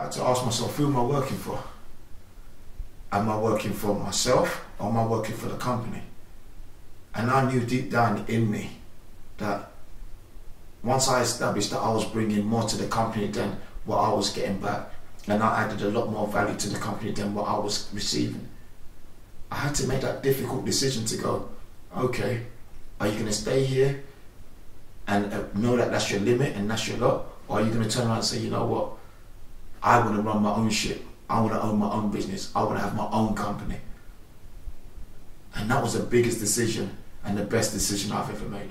had to ask myself, who am I working for? Am I working for myself or am I working for the company? And I knew deep down in me that once I established that I was bringing more to the company than what I was getting back, and I added a lot more value to the company than what I was receiving, I had to make that difficult decision to go, okay, are you going to stay here and know that that's your limit and that's your lot? Or are you going to turn around and say, you know what, I want to run my own ship, I want to own my own business, I want to have my own company. And that was the biggest decision and the best decision I've ever made.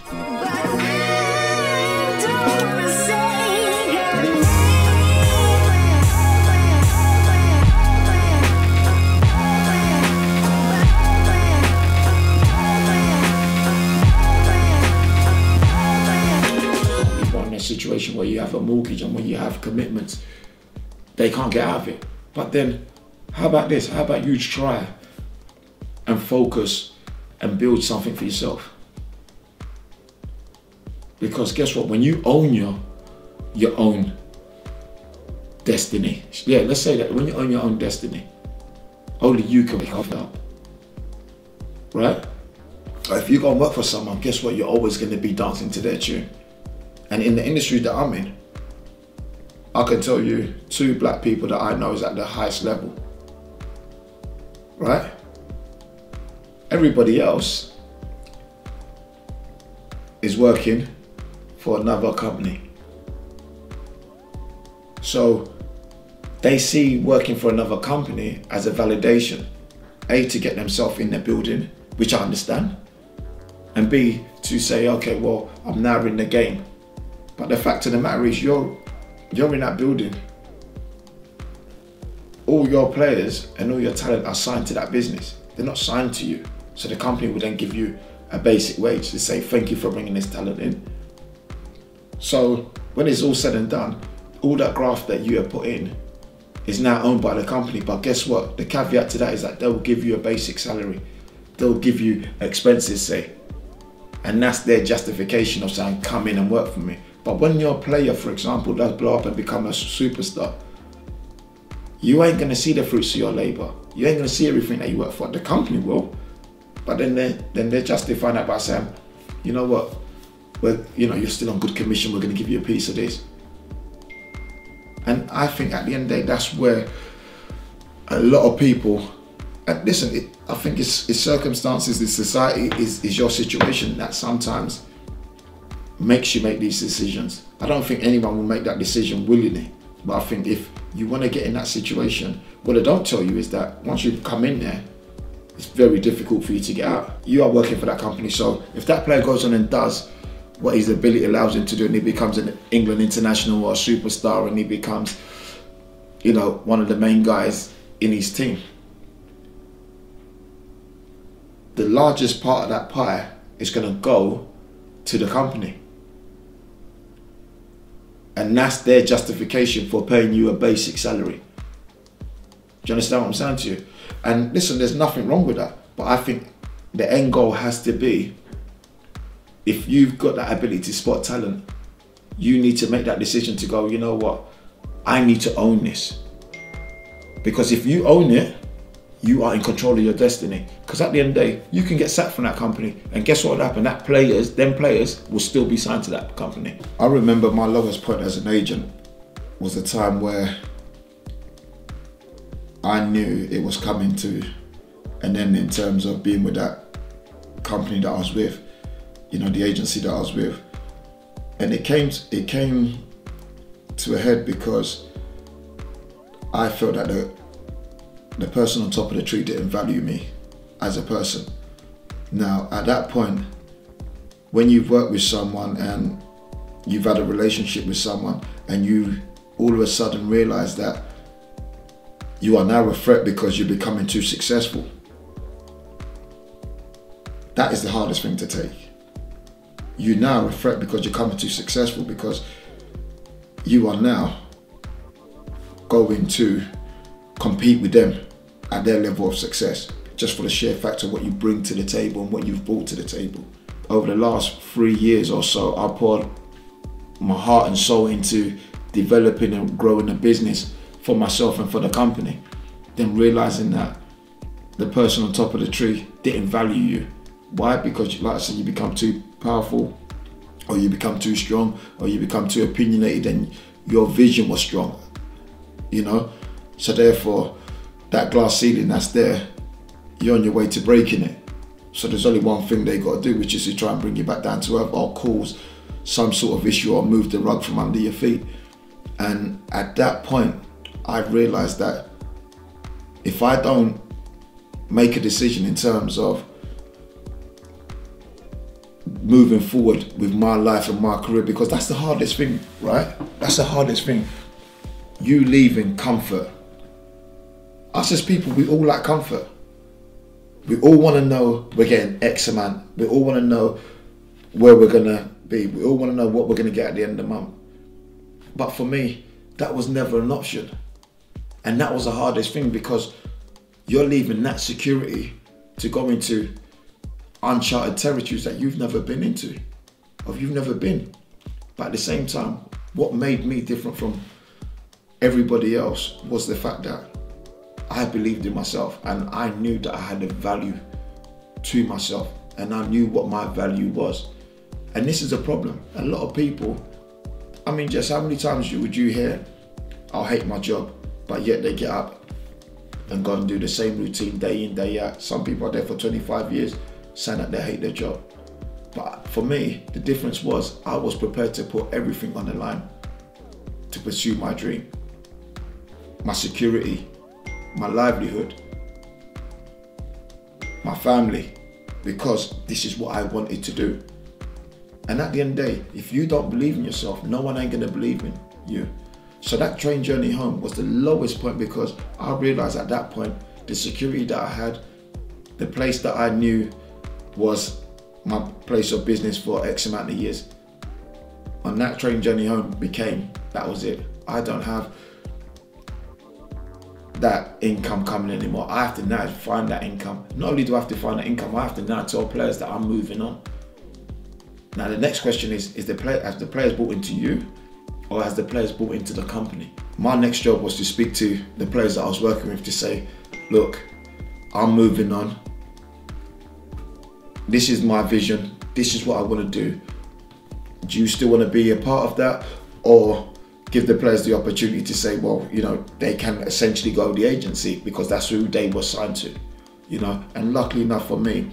Situation where you have a mortgage and when you have commitments, they can't get out of it. But then, how about this? How about you try and focus and build something for yourself? Because guess what? When you own your own destiny, yeah, let's say that when you own your own destiny, only you can make it up, right? If you go and work for someone, guess what? You're always going to be dancing to their tune. And in the industry that I'm in, I can tell you 2 black people that I know is at the highest level, right? Everybody else is working for another company. So they see working for another company as a validation, A, to get themselves in the building, which I understand, and B, to say, okay, well, I'm now in the game. But the fact of the matter is you're in that building. All your players and all your talent are signed to that business. They're not signed to you. So the company will then give you a basic wage to say, thank you for bringing this talent in. So when it's all said and done, all that graft that you have put in is now owned by the company. But guess what? The caveat to that is that they'll give you a basic salary. They'll give you expenses, say. And that's their justification of saying, come in and work for me. But when your player, for example, does blow up and become a superstar, you ain't going to see the fruits of your labor. You ain't going to see everything that you work for. The company will. But then they're justifying that by saying, you know what, you're still on good commission, we're going to give you a piece of this. And I think at the end of the day, that's where a lot of people, and listen, I think it's circumstances, it's society, is your situation that sometimes makes you make these decisions. I don't think anyone will make that decision willingly, but I think if you want to get in that situation, what they don't tell you is that once you come in there, it's very difficult for you to get out. You are working for that company, so if that player goes on and does what his ability allows him to do, and he becomes an England international or a superstar, and he becomes, one of the main guys in his team, the largest part of that pie is going to go to the company. And that's their justification for paying you a basic salary. Do you understand what I'm saying to you? And listen, there's nothing wrong with that. But I think the end goal has to be, if you've got that ability to spot talent, you need to make that decision to go, you know what, I need to own this. Because if you own it, you are in control of your destiny. Because at the end of the day, you can get sacked from that company, and guess what will happen? Them players will still be signed to that company. I remember my lowest point as an agent was a time where I knew it was coming to an end in terms of being with that company that I was with, the agency that I was with. And it came to a head because I felt that the person on top of the tree didn't value me as a person. Now, at that point, when you've worked with someone and you've had a relationship with someone and you all of a sudden realize that you are now a threat because you're becoming too successful, that is the hardest thing to take. You're now a threat because you're becoming too successful, because you are now going to compete with them at their level of success, just for the sheer fact of what you bring to the table and what you've brought to the table. Over the last 3 years or so, I poured my heart and soul into developing and growing a business for myself and for the company, then realizing that the person on top of the tree didn't value you. Why? Because, like I said, you become too powerful, or you become too strong, or you become too opinionated, and your vision was strong, you know? So therefore, that glass ceiling that's there, you're on your way to breaking it. So there's only one thing they got to do, which is to try and bring you back down to earth, or cause some sort of issue, or move the rug from under your feet. And at that point, I realized that if I don't make a decision in terms of moving forward with my life and my career, because that's the hardest thing, right? That's the hardest thing. You leaving comfort. Us as people, we all like comfort. We all want to know we're getting X amount. We all want to know where we're going to be. We all want to know what we're going to get at the end of the month. But for me, that was never an option. And that was the hardest thing, because you're leaving that security to go into uncharted territories that you've never been into, or you've never been. But at the same time, what made me different from everybody else was the fact that I believed in myself, and I knew that I had a value to myself, and I knew what my value was. And this is a problem. A lot of people, I mean, just how many times would you hear, "I'll hate my job," but yet they get up and go and do the same routine day in, day out. Some people are there for 25 years saying that they hate their job. But for me, the difference was I was prepared to put everything on the line to pursue my dream, my security, my livelihood, my family, because this is what I wanted to do. And at the end of the day, if you don't believe in yourself, no one ain't gonna believe in you. So that train journey home was the lowest point, because I realized at that point, the security that I had, the place that I knew was my place of business for X amount of years. On that train journey home that was it. I don't have that income coming anymore. I have to now find that income. Not only do I have to find that income, I have to now tell players that I'm moving on. Now the next question is has the players bought into you, or has the players bought into the company? My next job was to speak to the players that I was working with to say, look, I'm moving on. This is my vision. This is what I want to do. Do you still want to be a part of that? Or give the players the opportunity to say, well, you know, they can essentially go the agency, because that's who they were signed to, you know. And luckily enough for me,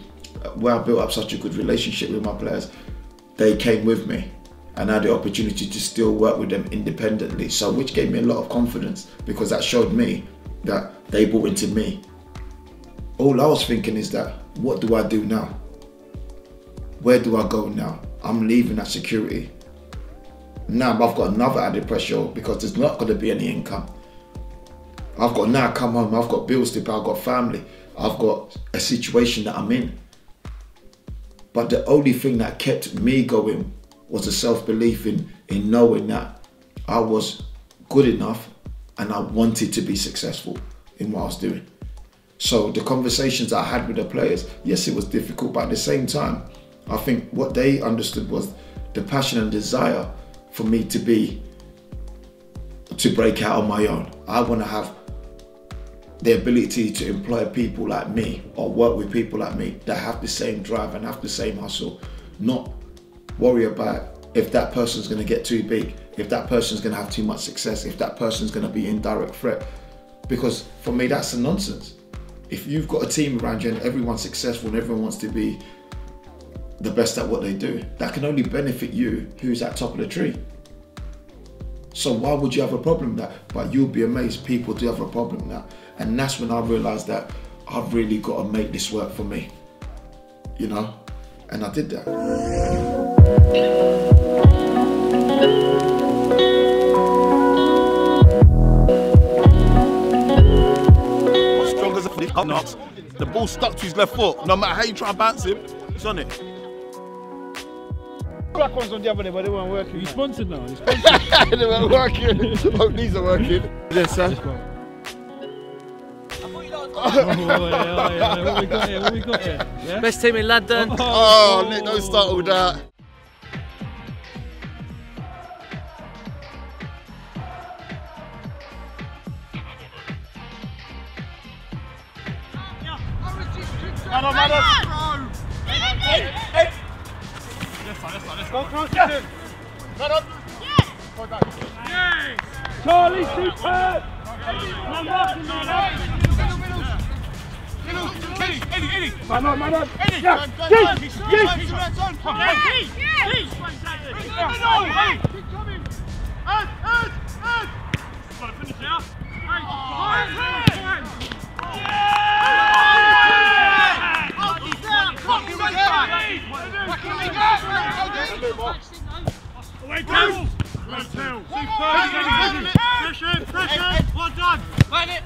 where I built up such a good relationship with my players, they came with me, and I had the opportunity to still work with them independently. So which gave me a lot of confidence, because that showed me that they bought into me. All I was thinking is that, what do I do now? Where do I go now? I'm leaving that security. Now I've got another added pressure, because there's not going to be any income. I've got to now come home, I've got bills to pay, I've got family, I've got a situation that I'm in. But the only thing that kept me going was the self-belief in knowing that I was good enough and I wanted to be successful in what I was doing. So the conversations I had with the players, yes, it was difficult, but at the same time, I think what they understood was the passion and desire for me to break out on my own. I want to have the ability to employ people like me, or work with people like me that have the same drive and have the same hustle. Not worry about if that person's going to get too big, if that person's going to have too much success, if that person's going to be in direct threat. Because for me, that's a nonsense. If you've got a team around you and everyone's successful and everyone wants to be the best at what they do, that can only benefit you, who's at top of the tree. So why would you have a problem with that? But you'll be amazed, people do have a problem with that. And that's when I realized that I've really got to make this work for me, you know? And I did that. Strong as a flip, knocks. The ball stuck to his left foot. No matter how you try and bounce him, it's on it. Black ones on the other day, but they weren't working. You sponsored now? You sponsored? They weren't working. Hope these are working. Yes, sir. What we got here? What we got here? Yeah? Best team in London. Oh, Nick, don't start with that. Man on, man on. Go close to him. Man on. Go back. Charlie, superb. Eddie. Man on. Eddie. Yeah. Pressure. Well done. Find it.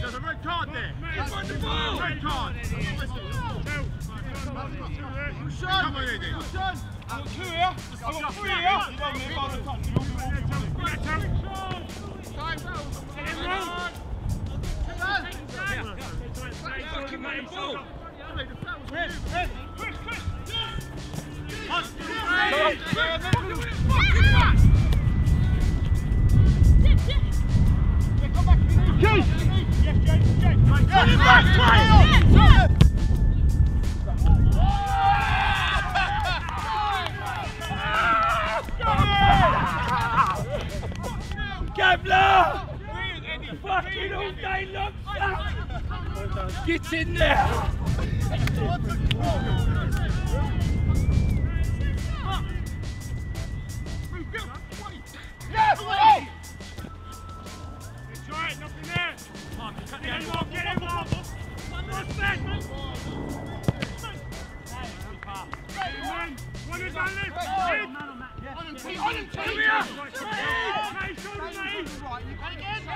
There's a red card there. Red card. Come on, Eddie. I've got 2 here. I've got 3 here. Gabler! Fucking all day long! Get in there! Yes! Try it, nothing there! Get him off! One more step! One is on left! On him, Come here!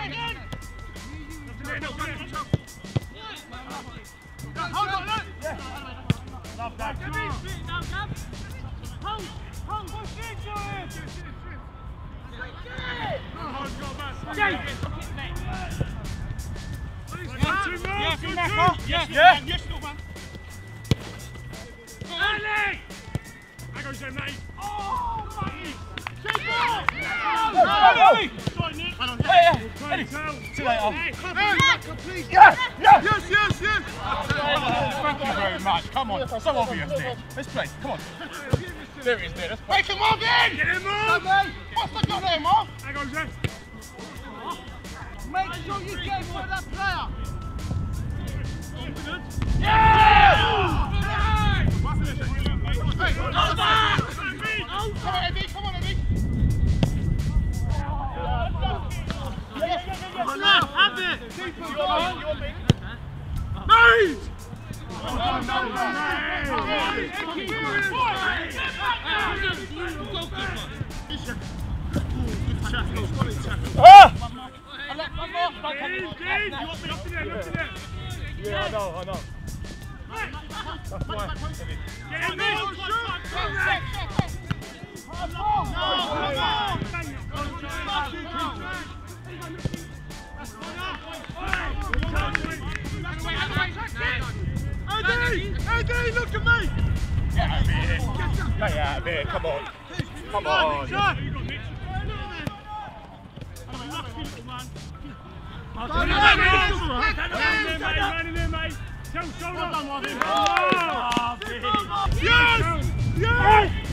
Again! Hold on, look! Love that. Hold! Push into him! Yes, man. Ali! I goes there, mate. Oh, mate! See you later. Yes! Yes! Thank you very much. Come on, so obvious there. Let's play. Come on. There it is. There. Let's play. Make him move in. Get him off! What's the got there, Mark? I goes there. Make sure you get for that player. Yeah! Come on, Eddie. Come on, Eddie. Have it! Mate! Yeah, I know. That's why. Get in there! Eddie, look at me! Get out of here. Get out of here, come on. Come on. Yes!